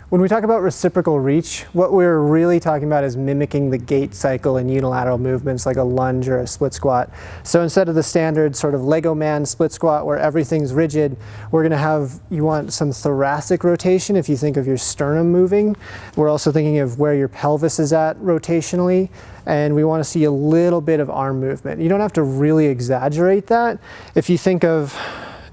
When we talk about reciprocal reach, what we're really talking about is mimicking the gait cycle in unilateral movements like a lunge or a split squat. So instead of the standard sort of Lego man split squat where everything's rigid, we're going to have, you want some thoracic rotation if you think of your sternum moving. We're also thinking of where your pelvis is at rotationally, and we want to see a little bit of arm movement. You don't have to really exaggerate that. If you think of,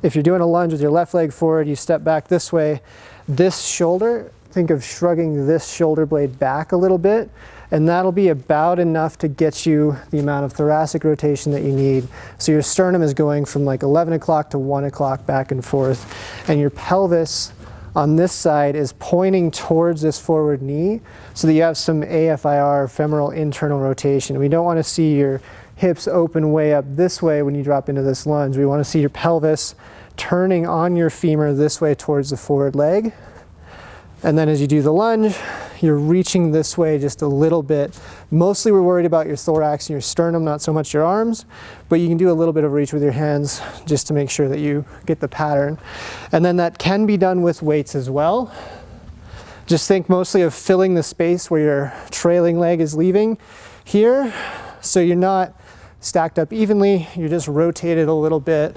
if you're doing a lunge with your left leg forward, you step back this way, this shoulder, think of shrugging this shoulder blade back a little bit, and that'll be about enough to get you the amount of thoracic rotation that you need. So your sternum is going from like 11 o'clock to 1 o'clock back and forth, and your pelvis on this side is pointing towards this forward knee so that you have some AFIR, femoral internal rotation. We don't want to see your hips open way up this way when you drop into this lunge. We want to see your pelvis turning on your femur this way towards the forward leg. And then as you do the lunge, you're reaching this way just a little bit. Mostly we're worried about your thorax and your sternum, not so much your arms, but you can do a little bit of reach with your hands just to make sure that you get the pattern. And then that can be done with weights as well. Just think mostly of filling the space where your trailing leg is leaving here. So you're not stacked up evenly, you're just rotated a little bit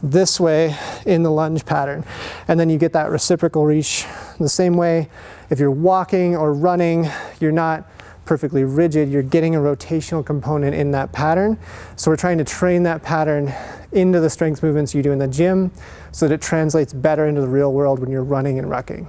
this way in the lunge pattern. And then you get that reciprocal reach the same way. If you're walking or running, you're not perfectly rigid, you're getting a rotational component in that pattern. So we're trying to train that pattern into the strength movements you do in the gym so that it translates better into the real world when you're running and rucking.